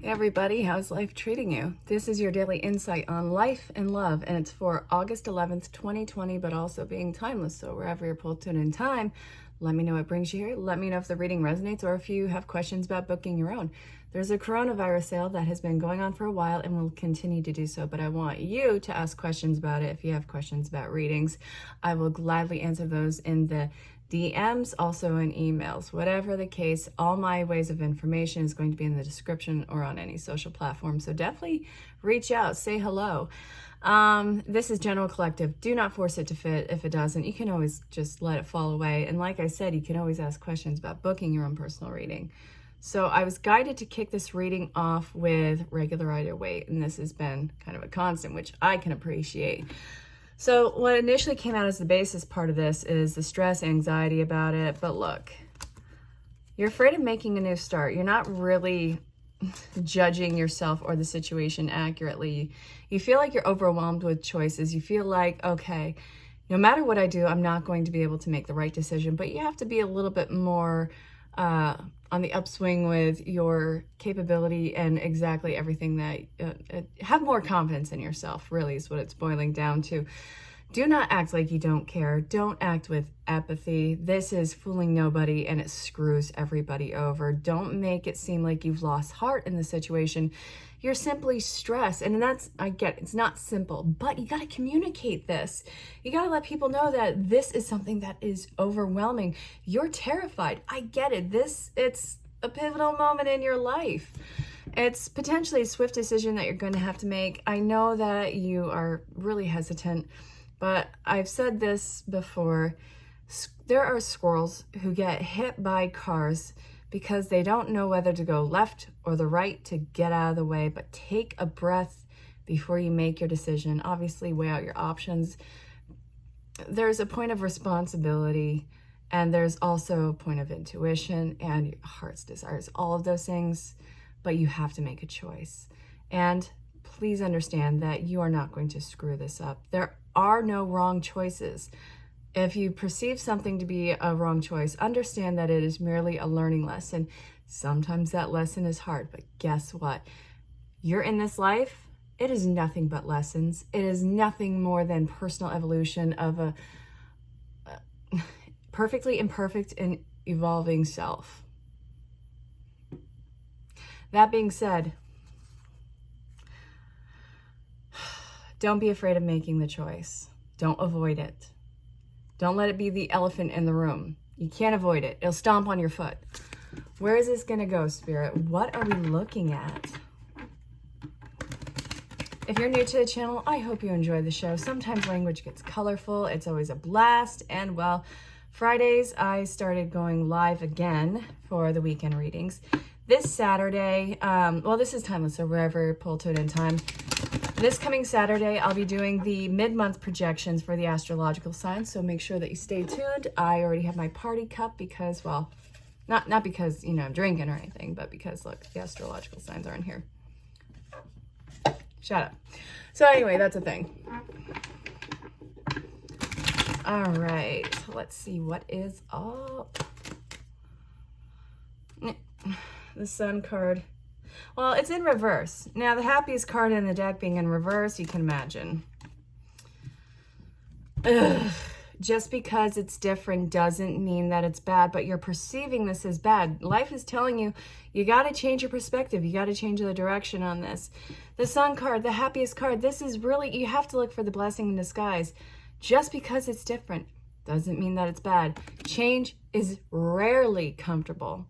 Hey everybody, how's life treating you? This is your daily insight on life and love, and it's for August 11th, 2020, but also being timeless. So wherever you're pulled to in time, let me know what brings you here. Let me know if the reading resonates or if you have questions about booking your own. There's a coronavirus sale that has been going on for a while and will continue to do so, but I want you to ask questions about it. If you have questions about readings, I will gladly answer those in the DMs, also in emails. Whatever the case, all my ways of information is going to be in the description or on any social platform. So definitely reach out, say hello. This is General Collective. Do not force it to fit. If it doesn't, you can always just let it fall away. And like I said, you can always ask questions about booking your own personal reading. So I was guided to kick this reading off with regular Rider-Waite, and this has been kind of a constant, which I can appreciate. So what initially came out as the basis part of this is the stress, anxiety about it. But look, you're afraid of making a new start. You're not really judging yourself or the situation accurately. You feel like you're overwhelmed with choices. You feel like, okay, no matter what I do, I'm not going to be able to make the right decision. But you have to be a little bit more on the upswing with your capability and exactly everything that, have more confidence in yourself, really is what it's boiling down to. Do not act like you don't care. Don't act with apathy. This is fooling nobody and it screws everybody over. Don't make it seem like you've lost heart in the situation. You're simply stressed. And that's, I get it, it's not simple, but you got to communicate this. You got to let people know that this is something that is overwhelming. You're terrified. I get it. It's a pivotal moment in your life. It's potentially a swift decision that you're going to have to make. I know that you are really hesitant, but I've said this before. There are squirrels who get hit by cars because they don't know whether to go left or the right to get out of the way. But take a breath before you make your decision. Obviously, weigh out your options. There's a point of responsibility, and there's also a point of intuition and your heart's desires, all of those things, but you have to make a choice. And please understand that you are not going to screw this up. There are no wrong choices. If you perceive something to be a wrong choice, understand that it is merely a learning lesson. Sometimes that lesson is hard, but guess what? You're in this life. It is nothing but lessons. It is nothing more than personal evolution of a perfectly imperfect and evolving self. That being said, don't be afraid of making the choice. Don't avoid it. Don't let it be the elephant in the room. You can't avoid it. It'll stomp on your foot. Where is this going to go, Spirit? What are we looking at? If you're new to the channel, I hope you enjoy the show. Sometimes language gets colorful. It's always a blast. And well, Fridays, I started going live again for the weekend readings. This Saturday, well, this is timeless, so wherever you're pulled to it in time. This coming Saturday, I'll be doing the mid-month projections for the astrological signs, so make sure that you stay tuned. I already have my party cup because, well, not because, you know, I'm drinking or anything, but because, look, the astrological signs are in here. Shut up. So anyway, that's a thing. All right, let's see what is up. The Sun card. Well, it's in reverse. Now, the happiest card in the deck being in reverse, you can imagine. Ugh. Just because it's different doesn't mean that it's bad, but you're perceiving this as bad. Life is telling you, you got to change your perspective. You got to change the direction on this. The Sun card, the happiest card, this is really, you have to look for the blessing in disguise. Just because it's different doesn't mean that it's bad. Change is rarely comfortable.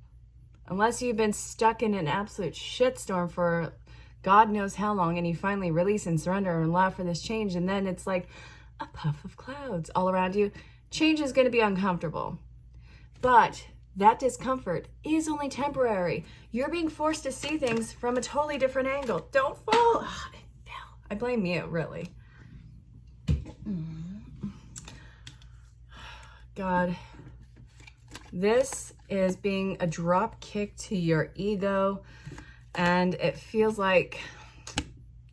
Unless you've been stuck in an absolute shitstorm for God knows how long and you finally release and surrender and allow for this change, and then it's like a puff of clouds all around you. Change is going to be uncomfortable. But that discomfort is only temporary. You're being forced to see things from a totally different angle. Don't fall. I blame you, really. God. This is being a drop kick to your ego, and it feels like,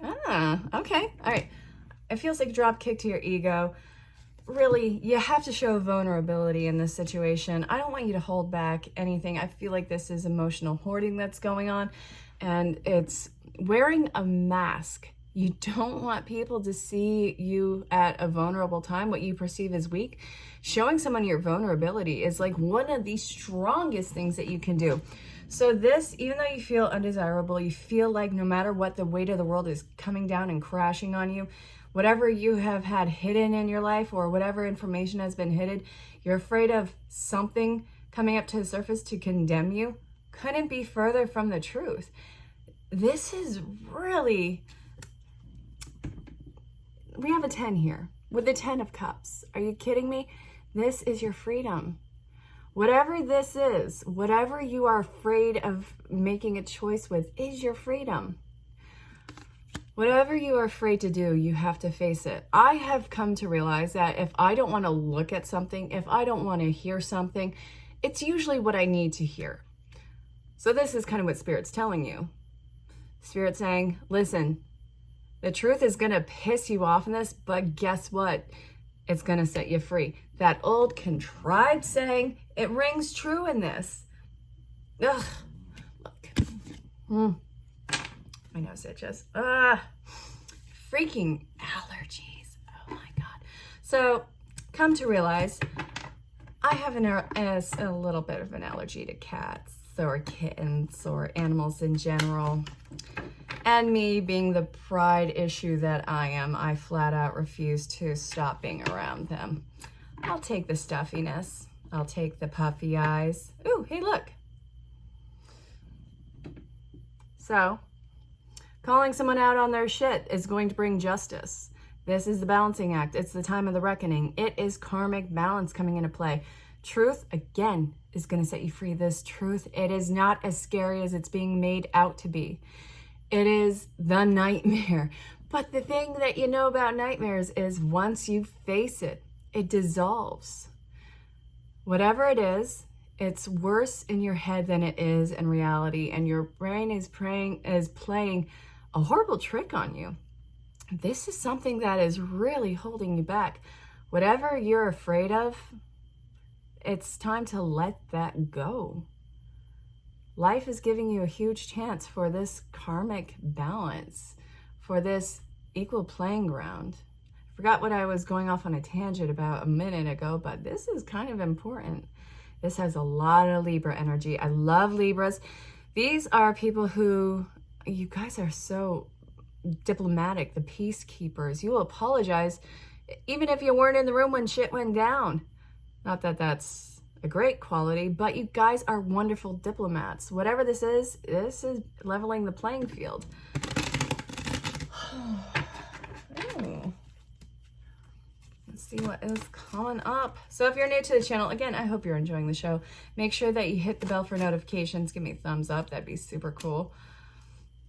okay, all right. It feels like a drop kick to your ego. really, you have to show vulnerability in this situation. I don't want you to hold back anything. I feel like this is emotional hoarding that's going on, and it's wearing a mask. You don't want people to see you at a vulnerable time, what you perceive as weak. Showing someone your vulnerability is like one of the strongest things that you can do. So this, even though you feel undesirable, you feel like no matter what, the weight of the world is coming down and crashing on you, whatever you have had hidden in your life or whatever information has been hidden, you're afraid of something coming up to the surface to condemn you, couldn't be further from the truth. This is really, we have a 10 here with the 10 of Cups. Are you kidding me? This is your freedom. Whatever this is, whatever you are afraid of making a choice with is your freedom. Whatever you are afraid to do, you have to face it. I have come to realize that if I don't want to look at something, if I don't want to hear something, it's usually what I need to hear. So this is kind of what Spirit's telling you. Spirit's saying, listen, the truth is going to piss you off in this, but guess what? It's going to set you free. That old contrived saying, it rings true in this. Ugh, look. My nose itches. Freaking allergies. Oh my God. So come to realize I have a little bit of an allergy to cats or kittens or animals in general. And me being the pride issue that I am, I flat out refuse to stop being around them. I'll take the stuffiness. I'll take the puffy eyes. Ooh, hey, look. So, calling someone out on their shit is going to bring justice. This is the balancing act. It's the time of the reckoning. It is karmic balance coming into play. Truth, again, is going to set you free. This truth, it is not as scary as it's being made out to be. It is the nightmare. But the thing that you know about nightmares is once you face it, it dissolves. Whatever it is, it's worse in your head than it is in reality, and your brain is playing a horrible trick on you. This is something that is really holding you back. Whatever you're afraid of, it's time to let that go. Life is giving you a huge chance for this karmic balance, for this equal playing ground. I forgot what I was going off on a tangent about a minute ago, but this is kind of important. This has a lot of Libra energy. I love Libras. These are people who, you guys are so diplomatic, the peacekeepers. You will apologize even if you weren't in the room when shit went down. Not that that's a great quality, but you guys are wonderful diplomats. Whatever this is leveling the playing field. Ooh. Let's see what is coming up. So if you're new to the channel, again, I hope you're enjoying the show. Make sure that you hit the bell for notifications. Give me a thumbs up. That'd be super cool.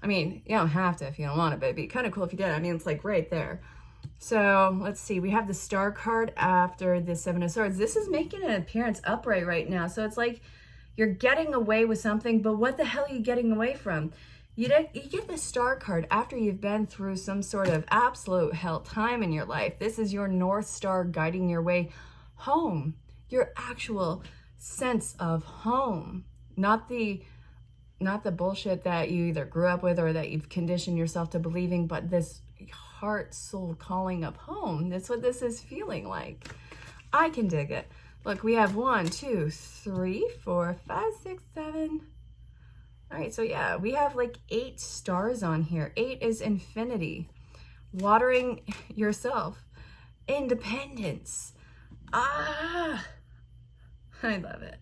I mean, you don't have to if you don't want it, but it'd be kind of cool if you did. I mean, it's like right there. So let's see. We have the Star card after the Seven of Swords. This is making an appearance upright right now. So it's like you're getting away with something, but what the hell are you getting away from? You get the Star card after you've been through some sort of absolute hell time in your life. This is your North Star guiding your way home. Your actual sense of home. Not the bullshit that you either grew up with or that you've conditioned yourself to believing, but this heart, soul calling of home. That's what this is feeling like. I can dig it. Look, we have 1, 2, 3, 4, 5, 6, 7. All right, so yeah, we have like 8 stars on here. 8 is infinity. Watering yourself. Independence. I love it.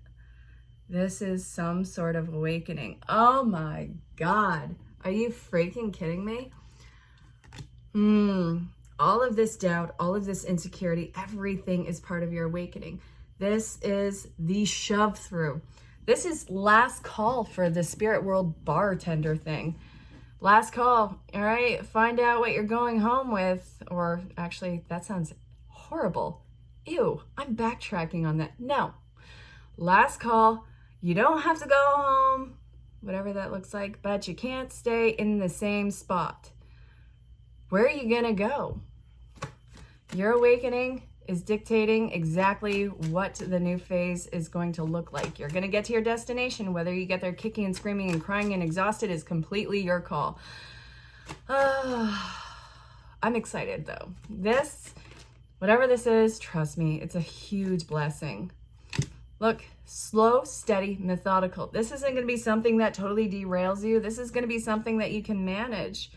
This is some sort of awakening. Oh my God. Are you freaking kidding me? All of this doubt, all of this insecurity, everything is part of your awakening. This is the shove through. This is last call for the spirit world bartender thing. Last call, all right? Find out what you're going home with. Or actually, that sounds horrible. Ew, I'm backtracking on that. No. Last call. You don't have to go home, whatever that looks like, but you can't stay in the same spot. Where are you gonna go? Your awakening is dictating exactly what the new phase is going to look like. You're going to get to your destination. Whether you get there kicking and screaming and crying and exhausted is completely your call. I'm excited though. Whatever this is, trust me, it's a huge blessing. Look, slow, steady, methodical. This isn't going to be something that totally derails you. This is going to be something that you can manage.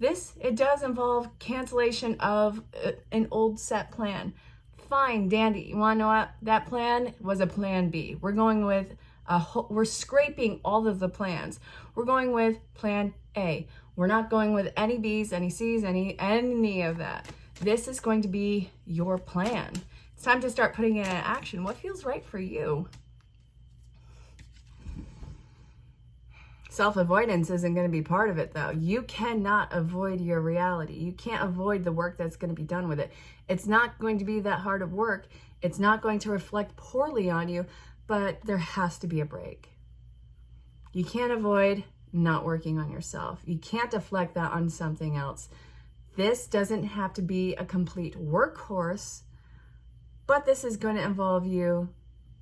It does involve cancellation of an old set plan. Fine, dandy. You want to know what? That plan was a plan B. We're going with we're scraping all of the plans. We're going with plan A. We're not going with any B's, any C's, any of that. This is going to be your plan. It's time to start putting it in action. What feels right for you? Self-avoidance isn't going to be part of it, though. You cannot avoid your reality. You can't avoid the work that's going to be done with it. It's not going to be that hard of work. It's not going to reflect poorly on you, but there has to be a break. You can't avoid not working on yourself. You can't deflect that on something else. This doesn't have to be a complete workhorse, but this is going to involve you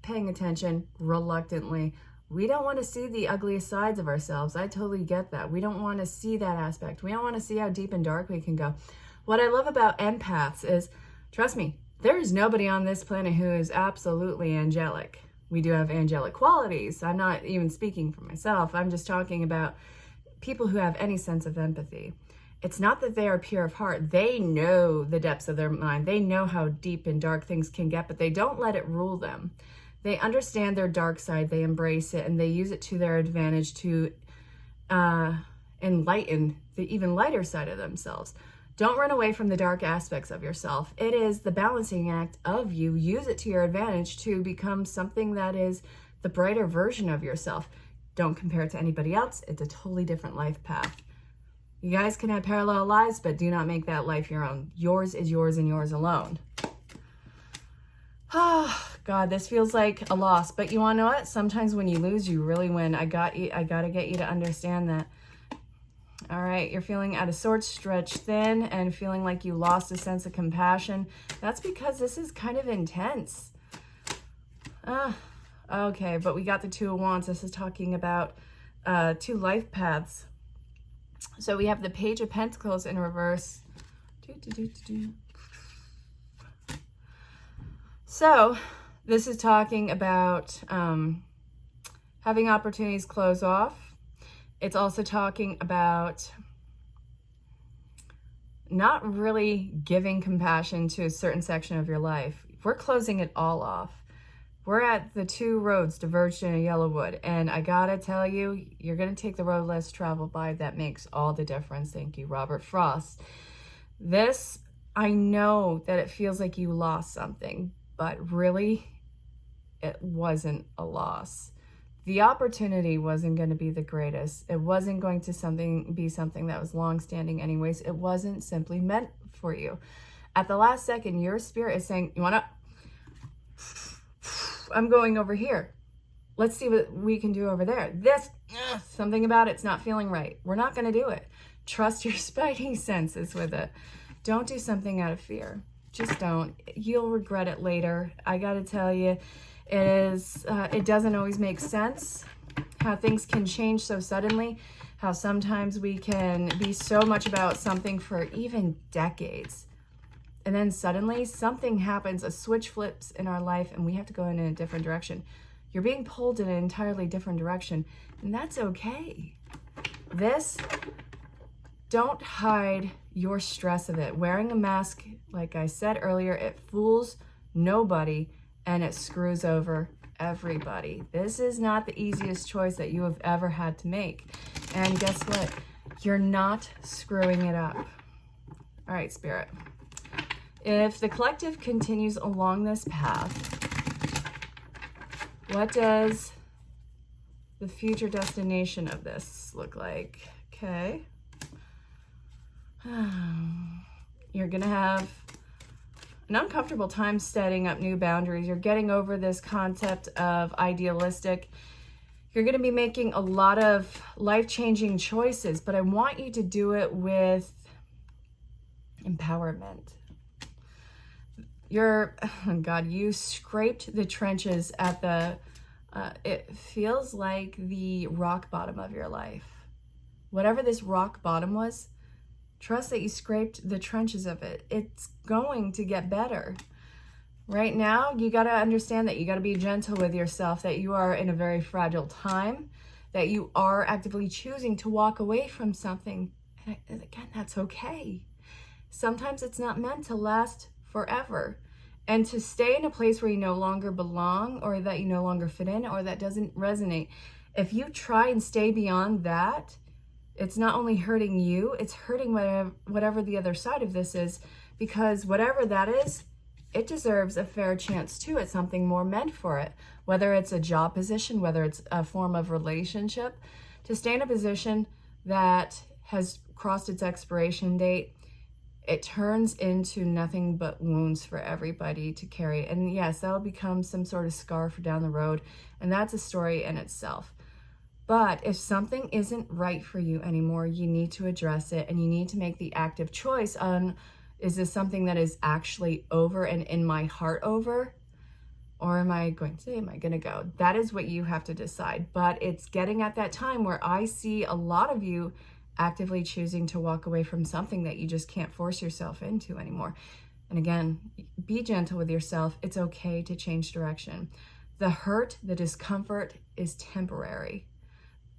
paying attention reluctantly. We don't want to see the ugliest sides of ourselves. I totally get that. We don't want to see that aspect. We don't want to see how deep and dark we can go. What I love about empaths is, trust me, there is nobody on this planet who is absolutely angelic. We do have angelic qualities. I'm not even speaking for myself. I'm just talking about people who have any sense of empathy. It's not that they are pure of heart. They know the depths of their mind. They know how deep and dark things can get, but they don't let it rule them. They understand their dark side, they embrace it, and they use it to their advantage to enlighten the even lighter side of themselves. Don't run away from the dark aspects of yourself. It is the balancing act of you. Use it to your advantage to become something that is the brighter version of yourself. Don't compare it to anybody else. It's a totally different life path. You guys can have parallel lives, but do not make that life your own. Yours is yours and yours alone. Oh, God, this feels like a loss. But you want to know what? Sometimes when you lose, you really win. I got to get you to understand that. All right, you're feeling out of sorts, stretched thin, and feeling like you lost a sense of compassion. That's because this is kind of intense. Okay, but we got the Two of Wands. This is talking about two life paths. So we have the Page of Pentacles in reverse. So this is talking about having opportunities close off. It's also talking about not really giving compassion to a certain section of your life. We're closing it all off. We're at the two roads diverged in a yellow wood. And I gotta tell you, you're gonna take the road less traveled by. That makes all the difference. Thank you, Robert Frost. This, I know that it feels like you lost something, but really, it wasn't a loss. The opportunity wasn't going to be the greatest. It wasn't going to be something that was long-standing anyways. It wasn't simply meant for you. At the last second, your spirit is saying, you want to, I'm going over here. Let's see what we can do over there. Something about it's not feeling right. We're not going to do it. Trust your spidey senses with it. Don't do something out of fear. Just don't. You'll regret it later. I got to tell you, it doesn't always make sense how things can change so suddenly, how sometimes we can be so much about something for even decades. And then suddenly something happens, a switch flips in our life, and we have to go in a different direction. You're being pulled in an entirely different direction, and that's okay. Don't hide your stress of it. Wearing a mask, like I said earlier, it fools nobody and it screws over everybody. This is not the easiest choice that you have ever had to make. And guess what? You're not screwing it up. All right, Spirit. If the collective continues along this path, what does the future destination of this look like? Okay. You're going to have an uncomfortable time setting up new boundaries. You're getting over this concept of idealistic. You're going to be making a lot of life-changing choices, but I want you to do it with empowerment. God, you scraped the trenches at the, it feels like the rock bottom of your life. Whatever this rock bottom was, trust that you scraped the trenches of it. It's going to get better. Right now, you got to understand that you got to be gentle with yourself, that you are in a very fragile time, that you are actively choosing to walk away from something. And again, that's okay. Sometimes it's not meant to last forever. And to stay in a place where you no longer belong, or that you no longer fit in, or that doesn't resonate, if you try and stay beyond that, it's not only hurting you, it's hurting whatever the other side of this is, because whatever that is, it deserves a fair chance too at something more meant for it, whether it's a job position, whether it's a form of relationship. To stay in a position that has crossed its expiration date, it turns into nothing but wounds for everybody to carry. And yes, that'll become some sort of scar for down the road, and that's a story in itself. But if something isn't right for you anymore, you need to address it, and you need to make the active choice on, is this something that is actually over and in my heart over? Or am I going to go? That is what you have to decide. But it's getting at that time where I see a lot of you actively choosing to walk away from something that you just can't force yourself into anymore. And again, be gentle with yourself. It's okay to change direction. The hurt, the discomfort is temporary,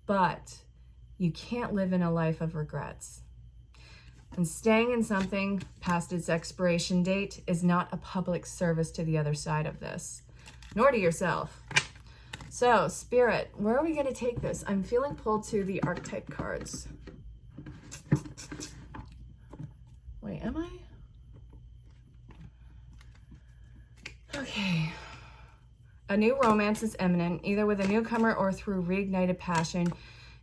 but you can't live in a life of regrets. And staying in something past its expiration date is not a public service to the other side of this, nor to yourself. So, Spirit, where are we going to take this? I'm feeling pulled to the archetype cards. Wait, am I? Okay. A new romance is imminent, either with a newcomer or through reignited passion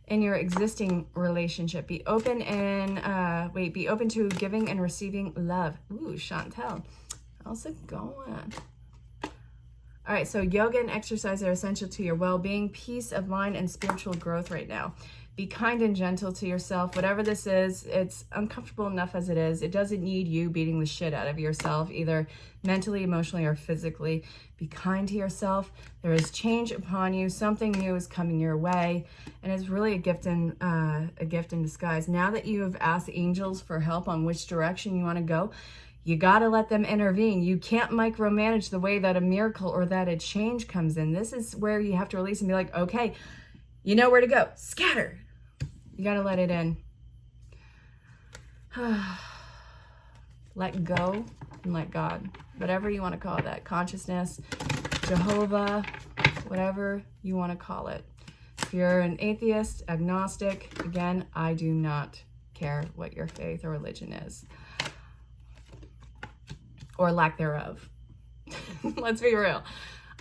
in your existing relationship. Be open to giving and receiving love. Ooh, Chantel. How's it going? All right, so yoga and exercise are essential to your well-being, peace of mind, and spiritual growth right now. Be kind and gentle to yourself. Whatever this is, it's uncomfortable enough as it is. It doesn't need you beating the shit out of yourself, either mentally, emotionally, or physically. Be kind to yourself. There is change upon you. Something new is coming your way, and it's really a gift in disguise. Now that you have asked angels for help on which direction you want to go, you got to let them intervene. You can't micromanage the way that a miracle or that a change comes in. This is where you have to release and be like, okay, you know where to go. Scatter. You got to let it in. Let go and let God. Whatever you want to call that. Consciousness, Jehovah, whatever you want to call it. If you're an atheist, agnostic, again, I do not care what your faith or religion is. Or lack thereof. Let's be real.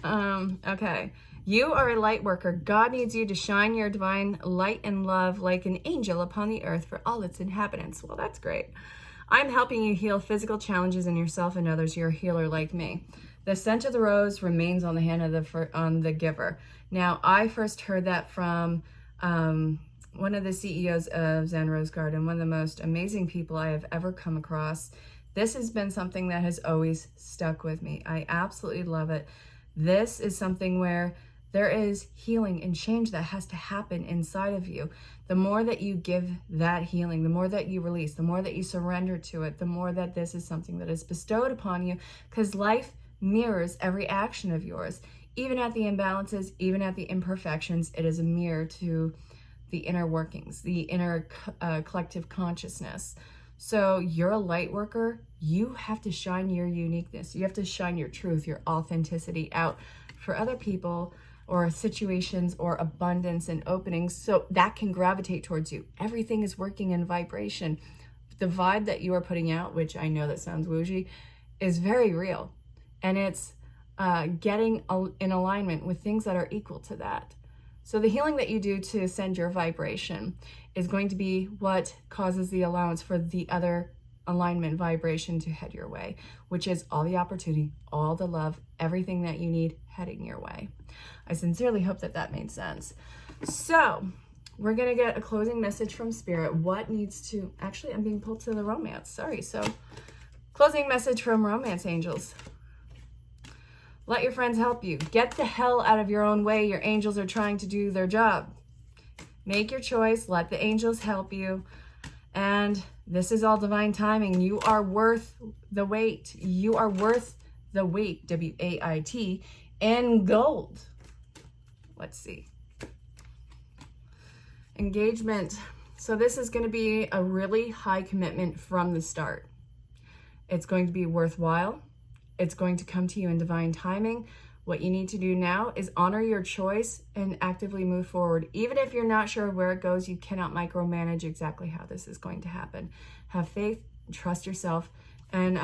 Okay. You are a light worker. God needs you to shine your divine light and love like an angel upon the earth for all its inhabitants. Well, that's great. I'm helping you heal physical challenges in yourself and others. You're a healer like me. The scent of the rose remains on the hand of the giver. Now, I first heard that from one of the CEOs of Zen Rose Garden, one of the most amazing people I have ever come across. This has been something that has always stuck with me. I absolutely love it. This is something where there is healing and change that has to happen inside of you. The more that you give that healing, the more that you release, the more that you surrender to it, the more that this is something that is bestowed upon you, because life mirrors every action of yours. Even at the imbalances, even at the imperfections, it is a mirror to the inner workings, the inner collective consciousness. So you're a light worker. You have to shine your uniqueness. You have to shine your truth, your authenticity out for other people or situations or abundance and openings, so that can gravitate towards you. Everything is working in vibration. The vibe that you are putting out, which I know that sounds woojy, is very real. And it's getting in alignment with things that are equal to that. So the healing that you do to send your vibration is going to be what causes the allowance for the other alignment vibration to head your way, which is all the opportunity, all the love, everything that you need heading your way. I sincerely hope that that made sense. So we're going to get a closing message from Spirit. What needs to, actually, I'm being pulled to the romance. Sorry. So closing message from romance angels. Let your friends help you. Get the hell out of your own way. Your angels are trying to do their job. Make your choice. Let the angels help you. And this is all divine timing. You are worth the wait. You are worth the wait, W-A-I-T, in gold. Let's see. Engagement. So this is going to be a really high commitment from the start. It's going to be worthwhile. It's going to come to you in divine timing. What you need to do now is honor your choice and actively move forward. Even if you're not sure where it goes, you cannot micromanage exactly how this is going to happen. Have faith, trust yourself, and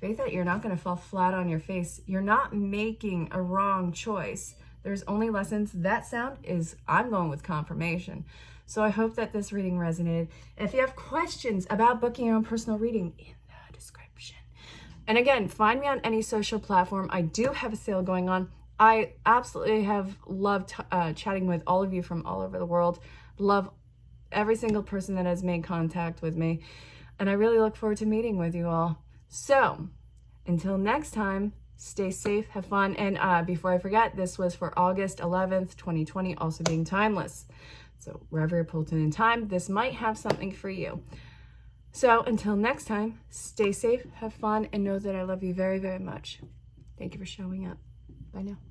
faith that you're not going to fall flat on your face. You're not making a wrong choice. There's only lessons. That sound is, I'm going with confirmation. So I hope that this reading resonated. If you have questions about booking your own personal reading, in the description. And again, find me on any social platform. I do have a sale going on. I absolutely have loved chatting with all of you from all over the world. Love every single person that has made contact with me. And I really look forward to meeting with you all. So until next time, stay safe, have fun. And before I forget, this was for August 11th, 2020, also being timeless. So wherever you're pulled in time, this might have something for you. So until next time, stay safe, have fun, and know that I love you very, very much. Thank you for showing up. Bye now.